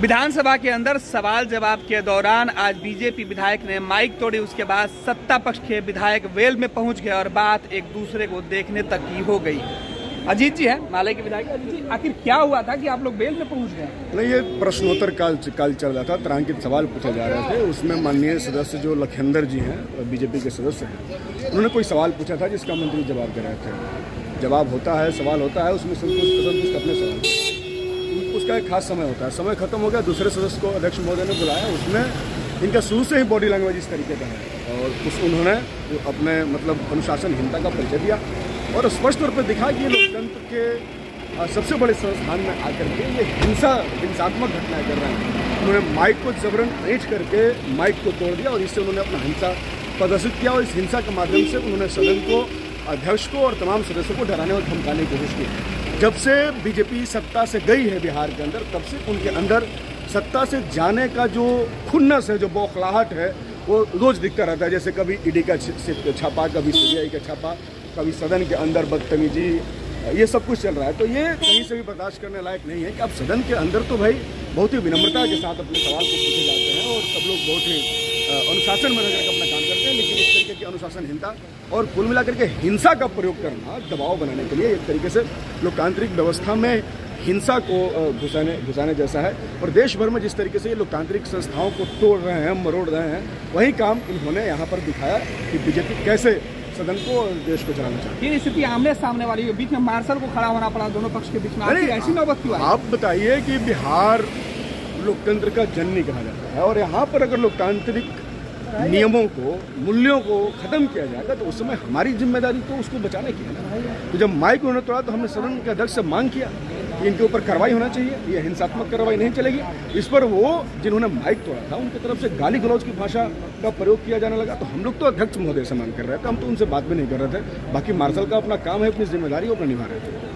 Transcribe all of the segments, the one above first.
विधानसभा के अंदर सवाल जवाब के दौरान आज बीजेपी विधायक ने माइक तोड़ी। उसके बाद सत्ता पक्ष के विधायक वेल में पहुंच गए और बात एक दूसरे को देखने तक की हो गई। अजीत जी है माले के विधायक। अजीत जी, आखिर क्या हुआ था कि आप लोग वेल में पहुंच गए? नहीं, ये प्रश्नोत्तर काल चल रहा था, तारांकित सवाल पूछे जा रहे थे। उसमें माननीय सदस्य जो लखेंद्र जी हैं, बीजेपी के सदस्य हैं, उन्होंने कोई सवाल पूछा था जिसका मंत्री जवाब दे रहे थे। जवाब होता है, सवाल होता है, उसमें संतुष्ट अपने सवाल, उसका एक खास समय होता है। समय खत्म हो गया, दूसरे सदस्य को अध्यक्ष महोदय ने बुलाया। उसमें इनका शुरू से ही बॉडी लैंग्वेज इस तरीके का है और उन्होंने अपने अनुशासनहीनता का परिचय दिया और स्पष्ट तौर पर दिखा कि ये लोकतंत्र के सबसे बड़े संस्थान में आकर के ये हिंसात्मक घटनाएं कर रहे हैं। उन्होंने माइक को जबरन ऐंठ करके माइक को तोड़ दिया और इससे उन्होंने अपना हिंसा प्रदर्शित किया और इस हिंसा के माध्यम से उन्होंने सदन को, अध्यक्ष को और तमाम सदस्यों को डराने और धमकाने की कोशिश की। जब से बीजेपी सत्ता से गई है बिहार के अंदर, तब से उनके अंदर सत्ता से जाने का जो खुन्नस है, जो बौखलाहट है, वो रोज दिखता रहता है। जैसे कभी ईडी का छापा, कभी सीबीआई का छापा, कभी सदन के अंदर बदतमीजी, ये सब कुछ चल रहा है। तो ये कहीं से भी बर्दाश्त करने लायक नहीं है कि अब सदन के अंदर तो भाई बहुत ही विनम्रता के साथ अपने सवाल को पूछे जाते हैं और सब लोग बहुत ही अनुशासन में रहकर अपना काम करते हैं, लेकिन इस तरीके की अनुशासनहीनता और कुल मिलाकर के हिंसा का प्रयोग करना दबाव बनाने के लिए एक तरीके से लोकतांत्रिक व्यवस्था में हिंसा को घुसाने जैसा है। और देश भर में जिस तरीके से ये लोकतांत्रिक संस्थाओं को तोड़ रहे हैं, मरोड़ रहे हैं, वही काम इन्होंने यहाँ पर दिखाया कि बीजेपी कैसे सदन को और देश को चलाना चाहती है। ये स्थिति आमने सामने वाली है, बीच में मार्शल को खड़ा होना पड़ा दोनों पक्ष के बीच में। ऐसी नौबत क्यों आई? आप बताइए कि बिहार लोकतंत्र का जननी कहा जाता है और यहाँ पर अगर लोकतांत्रिक नियमों को, मूल्यों को खत्म किया जाएगा तो उस समय हमारी जिम्मेदारी तो उसको बचाने की है ना। तो जब माइक उन्होंने तोड़ा तो हमने सदन के अध्यक्ष से मांग किया कि इनके ऊपर कार्रवाई होना चाहिए, ये हिंसात्मक कार्रवाई नहीं चलेगी। इस पर वो जिन्होंने माइक तोड़ा था उनकी तरफ से गाली गलौज की भाषा का प्रयोग किया जाने लगा। तो हम लोग तो अध्यक्ष महोदय से मांग कर रहे थे, हम तो उनसे बात भी नहीं कर रहे थे। बाकी मार्शल का अपना काम है, अपनी जिम्मेदारी वो अपना निभा रहे थे।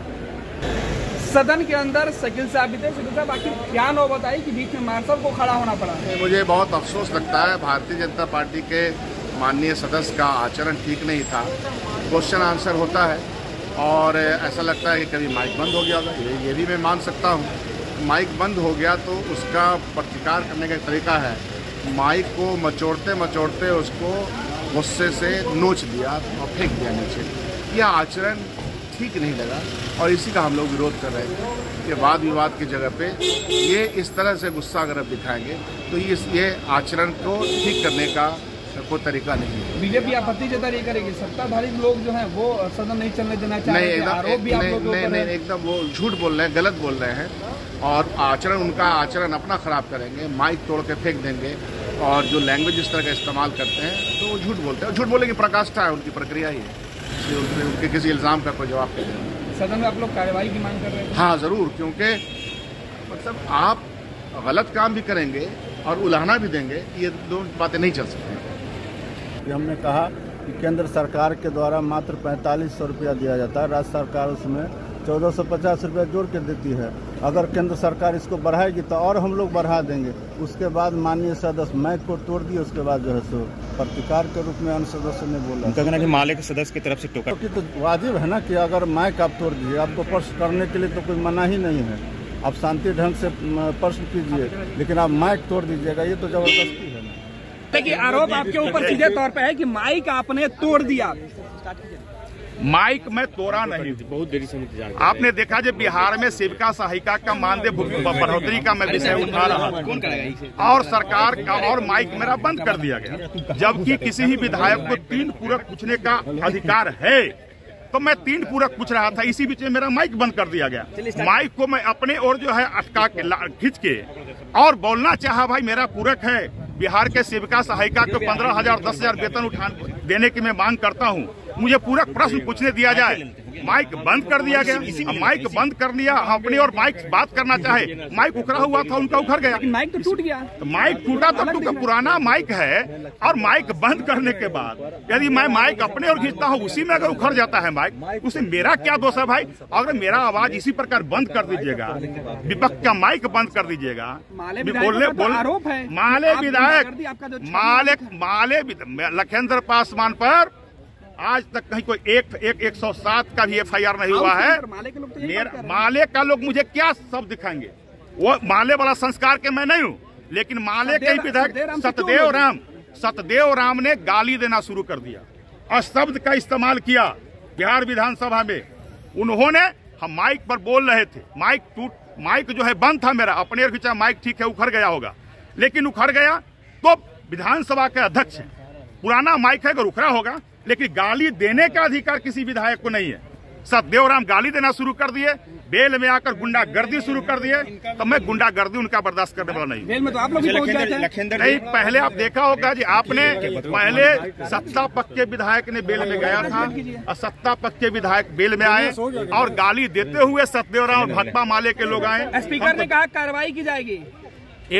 सदन के अंदर शकील साहब भी थे। शकील साहब, आखिर क्या नौबत आई कि बीच में मार्शल को खड़ा होना पड़ा? मुझे बहुत अफसोस लगता है, भारतीय जनता पार्टी के माननीय सदस्य का आचरण ठीक नहीं था। क्वेश्चन आंसर होता है और ऐसा लगता है कि कभी माइक बंद हो गया होगा, ये भी मैं मान सकता हूँ। माइक बंद हो गया तो उसका प्रतिकार करने का एक तरीका है, माइक को मचोड़ते मचोड़ते उसको गुस्से से नोच दिया और फेंक दिया नीचे। यह आचरण ठीक नहीं लगा और इसी का हम लोग विरोध कर रहे थे कि वाद विवाद की जगह पे ये इस तरह से गुस्सा अगर आप दिखाएंगे तो ये आचरण को ठीक करने का कोई तरीका नहीं है। बीजेपी आपत्ति जता रही करेगी, सत्ताधारी लोग जो हैं वो सदन नहीं चलने देना चाह रहे हैं, आरोप भी आप लोगों पर है। नहीं, एकदम वो झूठ बोल रहे हैं, गलत बोल रहे हैं और उनका आचरण अपना खराब करेंगे, माइक तोड़ के फेंक देंगे और जो लैंग्वेज इस तरह का इस्तेमाल करते हैं तो वो झूठ बोलते हैं। झूठ बोलने की प्रकाष्ठा है, उनकी प्रक्रिया ही है, उनके किसी इल्ज़ाम का कोई जवाब नहीं देना। सदन में आप लोग कार्रवाई की मांग कर रहे हैं? हाँ ज़रूर, क्योंकि आप गलत काम भी करेंगे और उलाहना भी देंगे, ये दो बातें नहीं चल सकती। हमने कहा कि केंद्र सरकार के द्वारा मात्र 4500 रुपया दिया जाता है, राज्य सरकार उसमें 1450 रुपया जोड़ के देती है। अगर केंद्र सरकार इसको बढ़ाएगी तो और हम लोग बढ़ा देंगे। उसके बाद माननीय सदस्य माइक को तोड़ दिए, उसके बाद जो है सो प्रतिकार के रूप में अन्य सदस्य ने बोला। उनका कहना है कि माले के सदस्य की तरफ से टोका तो वाजिब है ना कि अगर माइक आप तोड़ दीजिए, आपको प्रश्न करने के लिए तो कोई मना ही नहीं है, आप शांति ढंग से प्रश्न कीजिए, लेकिन आप माइक तोड़ दीजिएगा, ये तो जबरदस्ती है ना। देखिए, आरोप आपके ऊपर सीधे तौर पे है कि माइक आपने तोड़ दिया। माइक में तोड़ा नहीं, बहुत देरी से आपने देखा जब बिहार में सेविका सहायिका का मानदेय बढ़ोतरी का मैं विषय उठा रहा था और सरकार का और माइक मेरा बंद कर दिया गया, जबकि किसी ही विधायक को 3 पूरक पूछने का अधिकार है। तो मैं 3 पूरक पूछ रहा था, इसी बीच में मेरा माइक बंद कर दिया गया। माइक को मैं अपने ओर जो है अटका के खींच के और बोलना चाहा, भाई मेरा पूरक है, बिहार के सेविका सहायिका को 15,000 10,000 वेतन देने की मैं मांग करता हूं, मुझे पूरक प्रश्न पूछने दिया जाए। माइक बंद कर दिया गया, माइक बंद कर लिया। अपनी और माइक बात करना चाहे, माइक उखड़ा हुआ था, उनका उखड़ गया, माइक तो टूट गया। तो माइक टूटा तब तो पुराना माइक है और माइक बंद करने के बाद यदि मैं माइक अपने और खींचता हूँ, उसी में अगर उखड़ जाता है माइक, उससे मेरा क्या दोष है भाई? अगर मेरा आवाज इसी प्रकार बंद कर दीजिएगा, विपक्ष का माइक बंद कर दीजिएगा, आरोप है माले विधायक लखेंद्र पासवान पर आज तक कहीं कोई 107 का भी FIR नहीं हुआ है। माले का लोग मुझे क्या शब्द दिखाएंगे? वो माले वाला संस्कार के मैं नहीं हूँ, लेकिन माले के विधायक सतदेव राम ने गाली देना शुरू कर दिया, अशब्द का इस्तेमाल किया बिहार विधानसभा में। उन्होंने, हम माइक पर बोल रहे थे, माइक जो है बंद था मेरा, अपने खींचा माइक, ठीक है उखड़ गया होगा, लेकिन उखड़ गया तो विधानसभा के अध्यक्ष हैं, पुराना माइक है, अगर उखड़ा होगा, लेकिन गाली देने का अधिकार किसी विधायक को नहीं है। सतदेव राम गाली देना शुरू कर दिए, बेल में आकर गुंडागर्दी शुरू कर दिए, तो मैं गुंडागर्दी उनका बर्दाश्त करने वाला नहीं। बेल में तो आप लोग भी पहुंच गए थे। नहीं, पहले आप देखा होगा जी, आपने पहले सत्ता पक्ष के विधायक ने बेल में गया था और सत्ता पक्ष के विधायक बेल में आए और गाली देते हुए सतदेव राम और भाकपा माले के लोग आए। स्पीकर ने कहा कार्रवाई की जाएगी।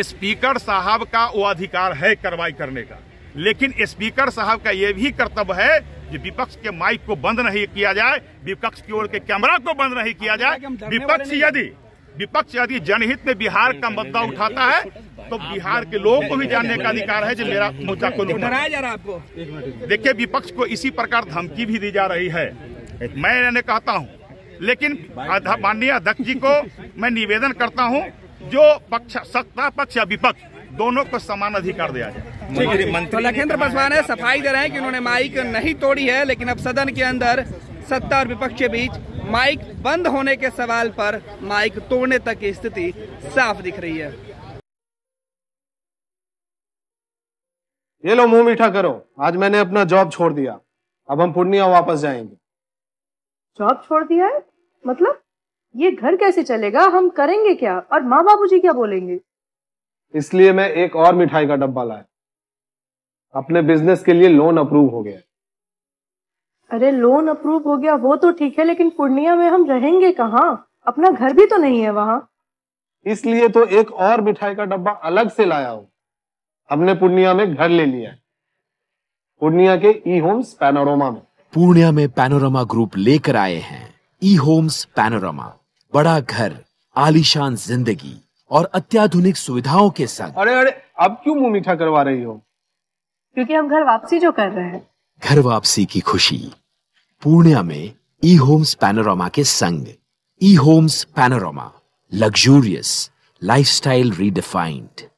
स्पीकर साहब का वो अधिकार है कार्रवाई करने का, लेकिन स्पीकर साहब का ये भी कर्तव्य है कि विपक्ष के माइक को बंद नहीं किया जाए, विपक्ष की ओर के कैमरा को बंद नहीं किया जाए। विपक्ष यदि जनहित में बिहार का मुद्दा उठाता है तो बिहार के लोगों को भी जानने का अधिकार है जो मेरा मुद्दा को डराया जा रहा है आपको। देखिए, विपक्ष को इसी प्रकार धमकी भी दी जा रही है, मैं इन्हें कहता हूँ, लेकिन माननीय अध्यक्ष जी को मैं निवेदन करता हूँ, जो पक्ष, सत्ता पक्ष या विपक्ष, दोनों को समान अधिकार दिया जाए। तो लखेंद्र पासवान है, सफाई दे रहे हैं कि उन्होंने माइक नहीं तोड़ी है, लेकिन अब सदन के अंदर सत्ता और विपक्ष के बीच माइक बंद होने के सवाल पर माइक तोड़ने तक की स्थिति साफ दिख रही है। ये लो, मुंह मीठा करो, आज मैंने अपना जॉब छोड़ दिया, अब हम पूर्णिया वापस जाएंगे। जॉब छोड़ दिया है? मतलब ये घर कैसे चलेगा, हम करेंगे क्या, और माँ बाबूजी क्या बोलेंगे? इसलिए मैं एक और मिठाई का डब्बा लाया, अपने बिजनेस के लिए लोन अप्रूव हो गया। अरे लोन अप्रूव हो गया वो तो ठीक है, लेकिन पूर्णिया में हम रहेंगे कहाँ? अपना घर भी तो नहीं है वहाँ। इसलिए तो एक और मिठाई का डब्बा अलग से लाया हूँ, हमने पूर्णिया में घर ले लिया है, पूर्णिया के ई होम्स पैनोरमा में। पूर्णिया में पैनोरमा ग्रुप लेकर आए हैं ई होम्स पैनोरमा, बड़ा घर, आलीशान जिंदगी और अत्याधुनिक सुविधाओं के संग। अरे अब क्यों मुंह मीठा करवा रही हो? क्योंकि हम घर वापसी जो कर रहे हैं। घर वापसी की खुशी पूर्णिया में ई होम्स पैनोरमा के संग। E homes panorama, luxurious lifestyle redefined.